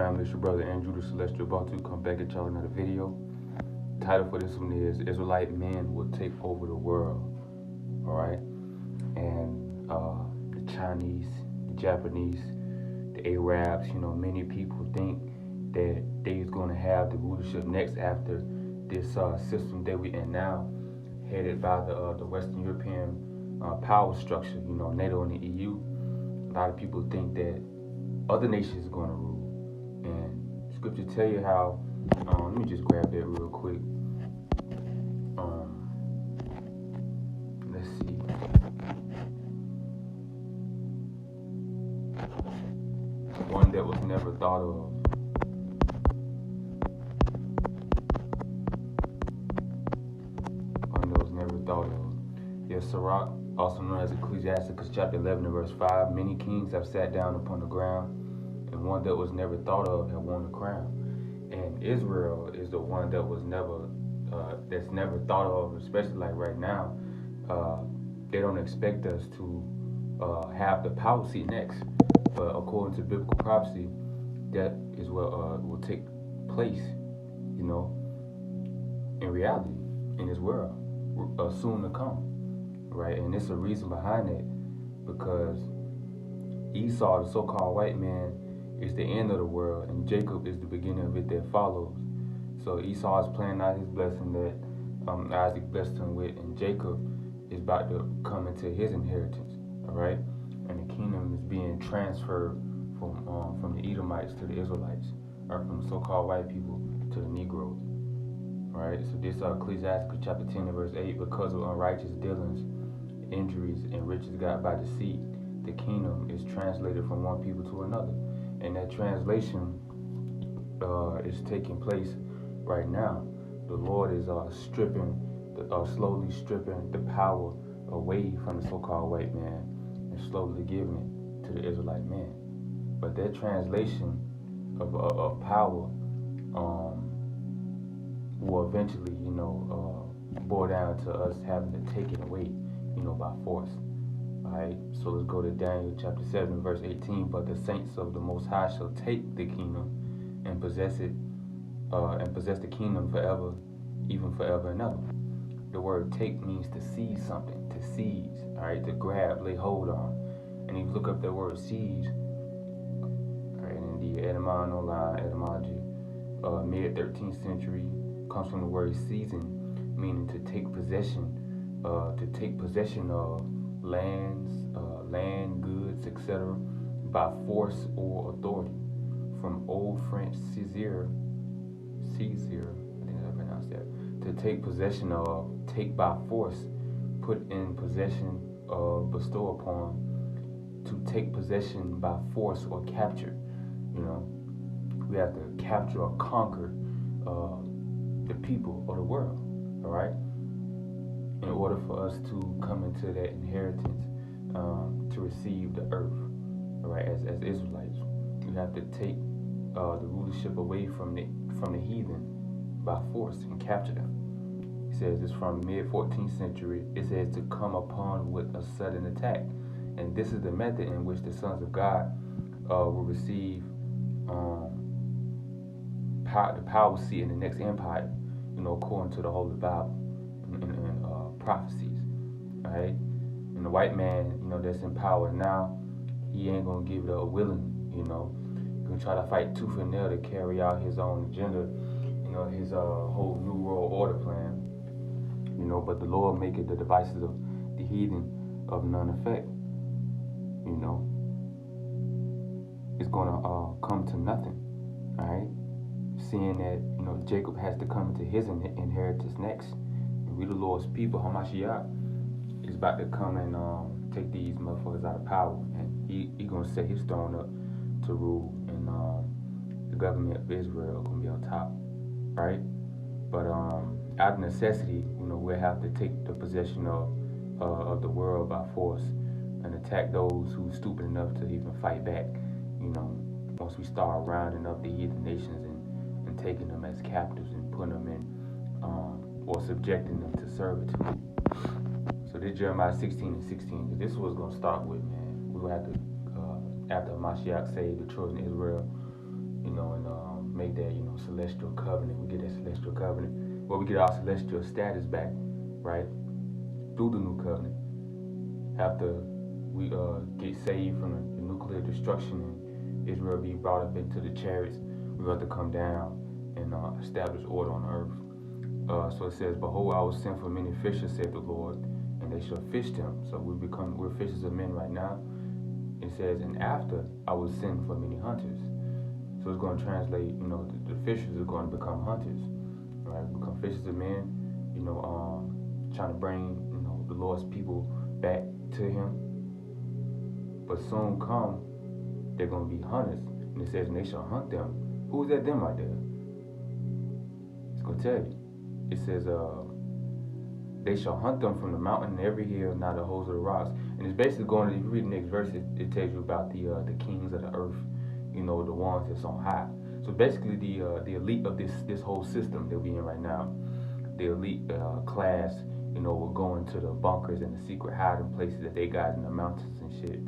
family? It's your brother Andrew, the Celestial, about to come back at y'all another video. The title for this one is Israelite Men Will Take Over the World. Alright? And the Chinese, the Japanese, the Arabs, many people think that they's going to have the rulership next after this system that we in now, headed by the Western European power structure, NATO and the EU. A lot of people think that other nations are going to rule. And scripture tell you how, let me just grab that real quick. Let's see. One that was never thought of. One that was never thought of. Yes, Sirach, also known as Ecclesiasticus chapter 11 and verse 5. Many kings have sat down upon the ground, and one that was never thought of had won the crown. And Israel is the one that was never, that's never thought of, especially like right now. They don't expect us to have the power seat next. But according to biblical prophecy, that is what will take place, in reality, in this world, soon to come, right? And there's a reason behind it, because Esau, the so-called white man, is the end of the world, and Jacob is the beginning of it that follows. So Esau is planning out his blessing that Isaac blessed him with, and Jacob is about to come into his inheritance, all right? And the kingdom is being transferred from the Edomites to the Israelites, or from the so-called white people to the Negroes. All right, so this Ecclesiasticus chapter 10 and verse 8, because of unrighteous dealings, injuries, and riches got by deceit, the kingdom is translated from one people to another. And that translation is taking place right now. The Lord is slowly stripping the power away from the so-called white man, and slowly giving it to the Israelite man. But that translation of power will eventually, boil down to us having to take it away, by force. All right. So let's go to Daniel chapter 7, verse 18. But the saints of the Most High shall take the kingdom and possess it, and possess the kingdom forever, even forever and ever. The word "take" means to seize something, to seize, all right, to grab, lay hold on. And if you look up that word "seize," all right, in the etymology, mid-13th century, comes from the word "seizing," meaning to take possession of lands, land, goods, etc., by force or authority. From Old French "saisir," I think I pronounced that. To take possession of, take by force, put in possession of, bestow upon. To take possession by force or capture. We have to capture or conquer the people of the world, all right? In order for us to come into that inheritance, to receive the earth, all right? As Israelites, we have to take the rulership away from the heathen by force and capture them. It says it's from mid-14th century. It says to come upon with a sudden attack. And this is the method in which the sons of God will receive the power seat in the next empire, according to the Holy Bible and prophecies. All right? And the white man, that's in power now, he ain't going to give it up willingly, He's going to try to fight tooth and nail to carry out his own agenda, his whole New World Order plan. But the Lord maketh the devices of the heathen of none effect. It's going to come to nothing, all right? Seeing that, Jacob has to come into his inheritance next. And we the Lord's people, Hamashiach, is about to come and take these motherfuckers out of power. And he going to set his throne up to rule. And the government of Israel going to be on top, right? But out of necessity, we'll have to take the possession of the world by force and attack those who stupid enough to even fight back, once we start rounding up the heathen nations and taking them as captives and putting them in, or subjecting them to servitude. So this Jeremiah 16 and 16, this is what's going to start with, man. We're going to have to, after Mashiach saved the children of Israel, and celestial covenant. We get that celestial covenant. Well, we get our celestial status back, right? Through the new covenant. After we get saved from the nuclear destruction and Israel be brought up into the chariots, we're going to come down and establish order on earth. So it says, "Behold, I will send for many fishers, said the Lord, and they shall fish them." So we're fishers of men right now. It says, "And after I will send for many hunters." So it's going to translate, the fishers are going to become hunters, right? Become fishers of men, trying to bring, the Lord's people back to Him. But soon come, they're going to be hunters. And it says, "And they shall hunt them." Who's that them right there? It's going to tell you. It says, "They shall hunt them from the mountain and every hill, and out the holes of the rocks." And it's basically going to, if you read the next verse, it tells you about the kings of the earth, the ones that's on high. So basically the elite of this whole system that we're in right now, the elite class, will go into the bunkers and the secret hiding places that they got in the mountains and shit.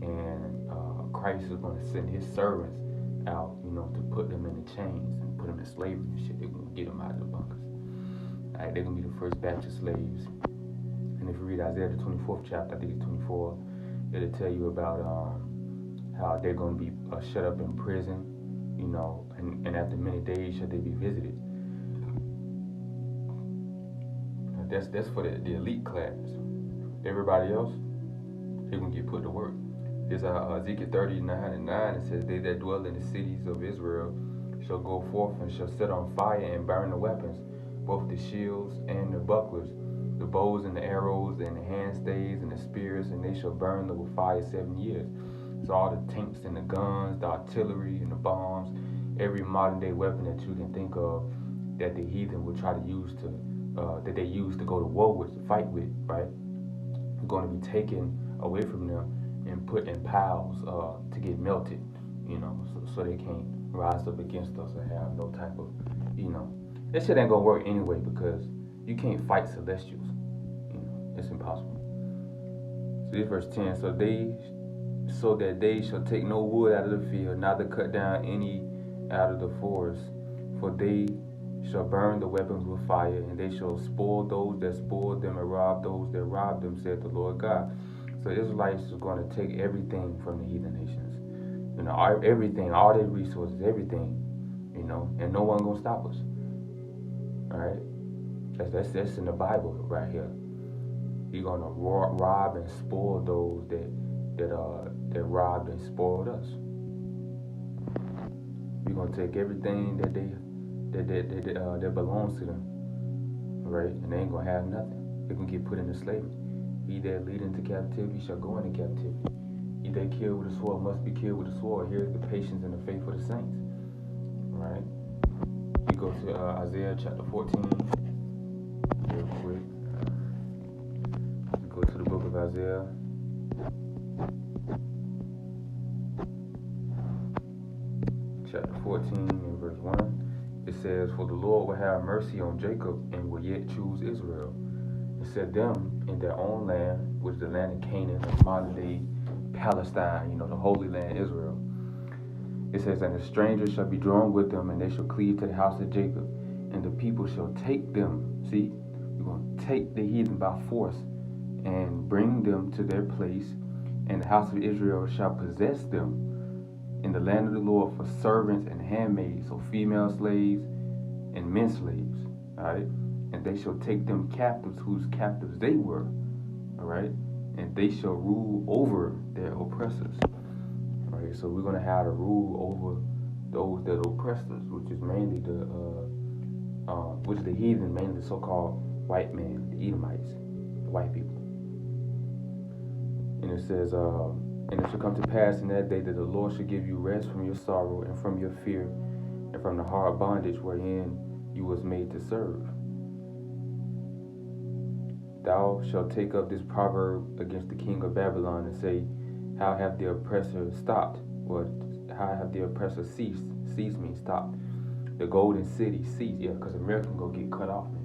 And Christ is going to send His servants out, to put them in the chains and put them in slavery and shit. They're going to get them out of the bunkers. All right, they're going to be the first batch of slaves. And if you read Isaiah the 24th chapter, I think it's 24, it'll tell you about how they're going to be shut up in prison, and after many days shall they be visited. Now that's for the elite class. Everybody else, they're going to get put to work. There's Ezekiel 39:9. It says, "They that dwell in the cities of Israel shall go forth and shall set on fire and burn the weapons, both the shields and the bucklers, the bows and the arrows and the handstaves and the spears, and they shall burn them with fire 7 years." So all the tanks and the guns, the artillery and the bombs, every modern day weapon that you can think of that the heathen would try to use that they use to go to war with, to fight with, right? Are going to be taken away from them and put in piles to get melted, so they can't rise up against us or have no type of, that shit ain't gonna work anyway, because you can't fight celestials. It's impossible. So this verse 10, so that they shall take no wood out of the field, neither cut down any out of the forest, for they shall burn the weapons with fire, and they shall spoil those that spoiled them and rob those that robbed them, said the Lord God. So Israelites is going to take everything from the heathen nations, everything, all their resources, everything, and no one gonna stop us. All right, that's in the Bible right here. You're gonna rob and spoil those that robbed and spoiled us. We're gonna take everything that belongs to them, right? And they ain't gonna have nothing. They can get put into slavery. He that lead into captivity shall go into captivity. He that kill with the sword must be killed with the sword. Here's the patience and the faith of the saints. All right. You go to Isaiah chapter 14 real quick. Go to the book of Isaiah. Chapter 14 and verse 1. It says, "For the Lord will have mercy on Jacob and will yet choose Israel, and set them in their own land, which is the land of Canaan, the modern day Palestine, the Holy Land, Israel." It says, "And the strangers shall be drawn with them, and they shall cleave to the house of Jacob, and the people shall take them." See, we're going to take the heathen by force and bring them to their place, and the house of Israel shall possess them in the land of the Lord for servants and handmaids, so female slaves and men slaves, all right? And they shall take them captives, whose captives they were, all right? And they shall rule over their oppressors, all right? So we're going to have to rule over those that oppress us, which is mainly the heathen, mainly the so-called white man, the Edomites, the white people. And it says, "And it shall come to pass in that day that the Lord shall give you rest from your sorrow and from your fear and from the hard bondage wherein you was made to serve. Thou shalt take up this proverb against the king of Babylon and say, How have the oppressor stopped? Or how have the oppressor ceased? Cease means stopped. The golden city ceased. Yeah, because America gonna get cut off, man.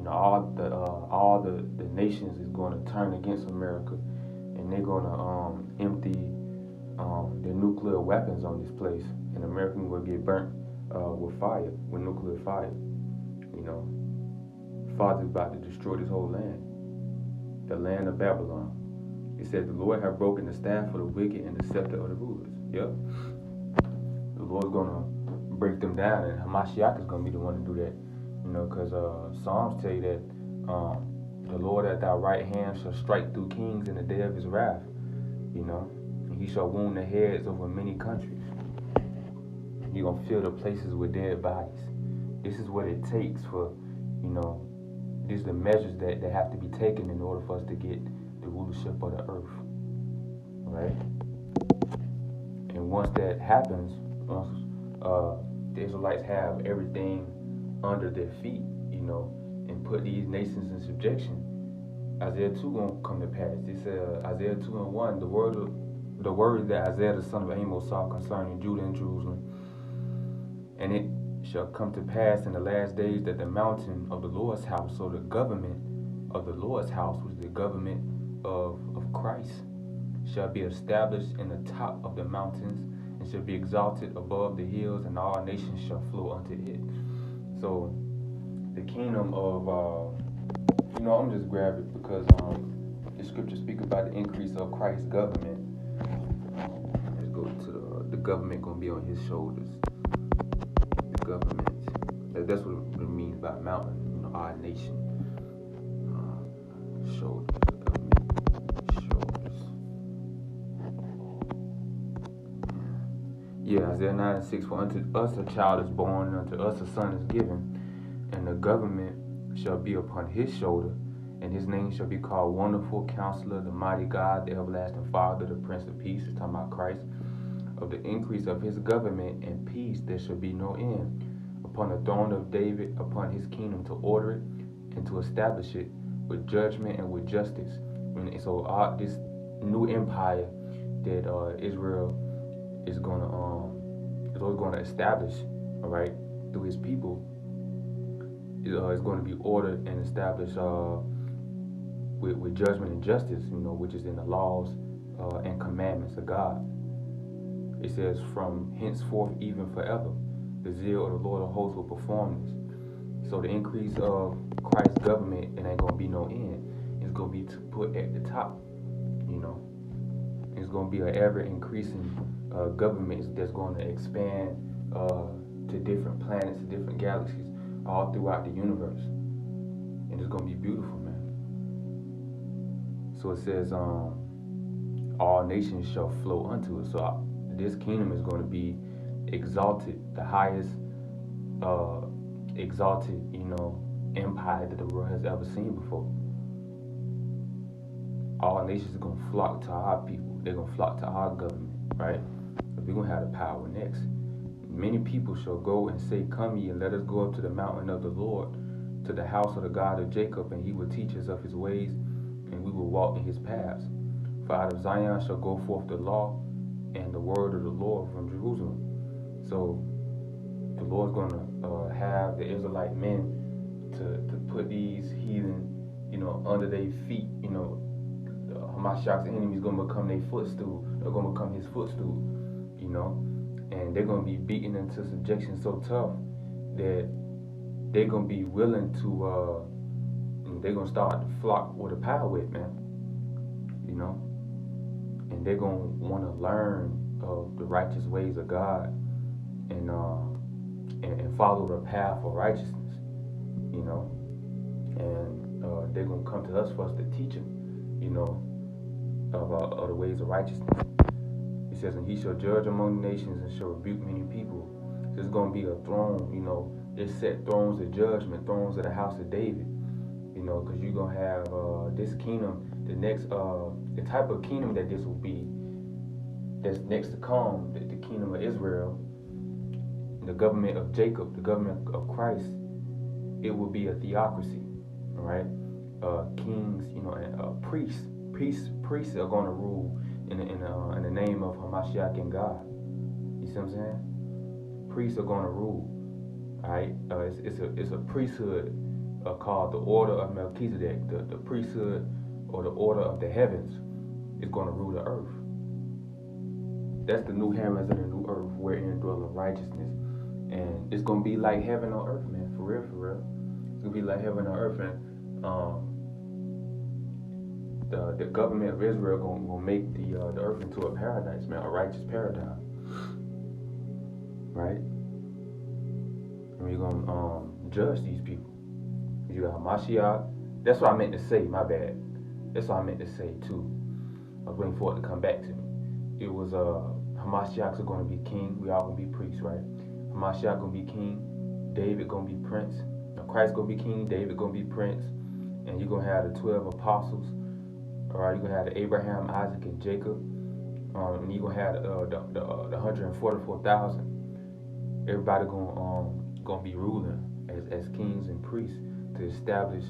All the nations is going to turn against America, and they're gonna empty their nuclear weapons on this place, and America will get burnt with fire, with nuclear fire. You know, Father's about to destroy this whole land, the land of Babylon. He said, the Lord have broken the staff of the wicked and the scepter of the rulers. Yep. The Lord's going to break them down, and Hamashiach is going to be the one to do that. You know, because Psalms tell you that the Lord at thy right hand shall strike through kings in the day of his wrath. You know, and he shall wound the heads over many countries. You're going to fill the places with dead bodies. This is what it takes for, you know, these are the measures that have to be taken in order for us to get the rulership of the earth. Right? And once that happens, once the Israelites have everything under their feet, you know, and put these nations in subjection, Isaiah 2 gonna come to pass. It says Isaiah 2:1, the word that Isaiah the son of Amos saw concerning Judah and Jerusalem. And it shall come to pass in the last days that the mountain of the Lord's house, so the government of the Lord's house, which is the government of Christ, shall be established in the top of the mountains, and shall be exalted above the hills, and all nations shall flow unto it. So the kingdom of, you know, I'm just grabbing it because the scriptures speak about the increase of Christ's government. Let's go to the government gonna be on his shoulders. The government, that's what it means by mountain, you know, our nation. Shoulders, the government, shoulders. Yeah, Isaiah 9:6, for unto us a child is born, and unto us a son is given, and the government shall be upon his shoulder, and his name shall be called Wonderful Counselor, the Mighty God, the Everlasting Father, the Prince of Peace. It's talking about Christ. Of the increase of his government and peace there shall be no end, upon the throne of David, upon his kingdom, to order it and to establish it with judgment and with justice. And so this new empire that Israel is going to establish, all right, through his people, is going to be ordered and established with judgment and justice, you know, which is in the laws and commandments of God. It says, from henceforth even forever, the zeal of the Lord of hosts will perform this. So the increase of Christ's government, it ain't going to be no end. It's going to be put at the top, you know. It's going to be an ever-increasing government that's going to expand to different planets, to different galaxies, all throughout the universe. And it's going to be beautiful, man. So it says, all nations shall flow unto it. So this kingdom is going to be exalted, the highest exalted, you know, empire that the world has ever seen before. All nations are going to flock to our people. They're going to flock to our government, right? We're going to have the power next. Many people shall go and say, come ye, and let us go up to the mountain of the Lord, to the house of the God of Jacob, and he will teach us of his ways, and we will walk in his paths. For out of Zion shall go forth the law and the word of the Lord from Jerusalem. So the Lord's going to have the Israelite men to put these heathen, you know, under their feet. You know, Hamashiach's enemy is going to become their footstool. They're going to become his footstool, you know. And they're going to be beaten into subjection so tough that they're going to be willing to, they're going to start to flock with a power whip, man. You know. And they're going to want to learn of the righteous ways of God and follow the path of righteousness, you know. And they're going to come to us for us to teach them, you know, of the ways of righteousness. It says, and he shall judge among the nations and shall rebuke many people. So there's going to be a throne, you know. There's set thrones of judgment, thrones of the house of David, you know, because you're going to have this kingdom, the next, the type of kingdom that this will be, that's next to come, the kingdom of Israel, the government of Jacob, the government of Christ, it will be a theocracy, all right? Kings, you know, and priests are going to rule in the name of Hamashiach and God. You see what I'm saying? Priests are going to rule, all right? It's a priesthood called the Order of Melchizedek. The priesthood or the order of the heavens is going to rule the earth. That's the new heavens and the new earth wherein dwelleth righteousness And it's gonna be like heaven on earth, man. For real, for real. It's gonna be like heaven on earth, and the government of Israel gonna make the earth into a paradise, man, a righteous paradigm, right? And we're gonna judge these people. You got Hamashiach. That's what I meant to say. My bad. That's what I meant to say too. I was waiting for it to come back to me. It was Hamashiach's gonna be king. We all gonna be priests, right? Hamashiach gonna be king. David gonna be prince. Now Christ gonna be king. David gonna be prince. And you're gonna have the 12 apostles. All right, you're gonna have the Abraham, Isaac, and Jacob. And you're gonna have the 144,000. Everybody gonna be ruling as kings and priests to establish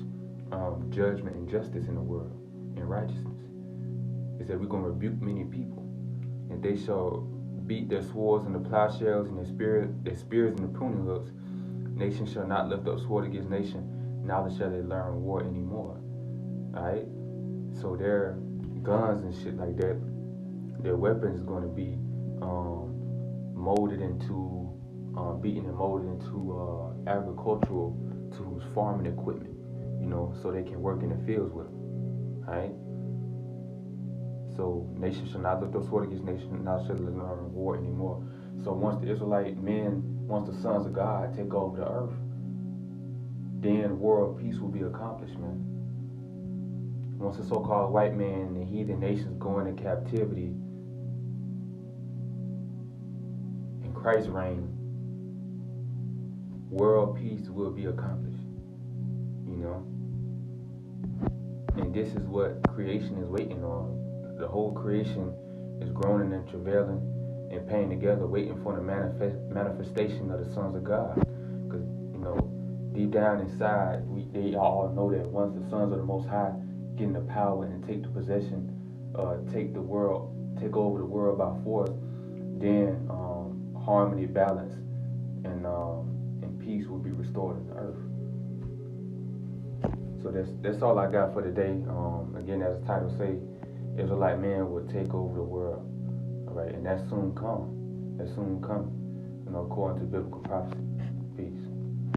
judgment and justice in the world and righteousness. It said we're gonna rebuke many people, and they shall beat their swords and the plowshares and their spears and the pruning hooks. Nation shall not lift up sword against nation, neither shall they learn war anymore. Alright? So their guns and shit like that, their weapons is going to be molded into, beaten and molded into agricultural tools, farming equipment, so they can work in the fields with them. Alright? So nation shall not lift up sword against nation, neither shall they learn war anymore. So once the Israelite men, once the sons of God take over the earth, then world peace will be accomplished, man. Once the so-called white man and the heathen nations go into captivity and Christ's reign, world peace will be accomplished. And this is what creation is waiting on. The whole creation is groaning and travailing and pain together, waiting for the manifestation of the sons of God. Because, deep down inside, they all know that once the sons of the Most High get in the power and take the possession, take over the world by force, then harmony, balance, and peace will be restored in the earth. So that's all I got for today. Again, as the title say, Israelite men will take over the world. All right, and that soon come. According to biblical prophecy.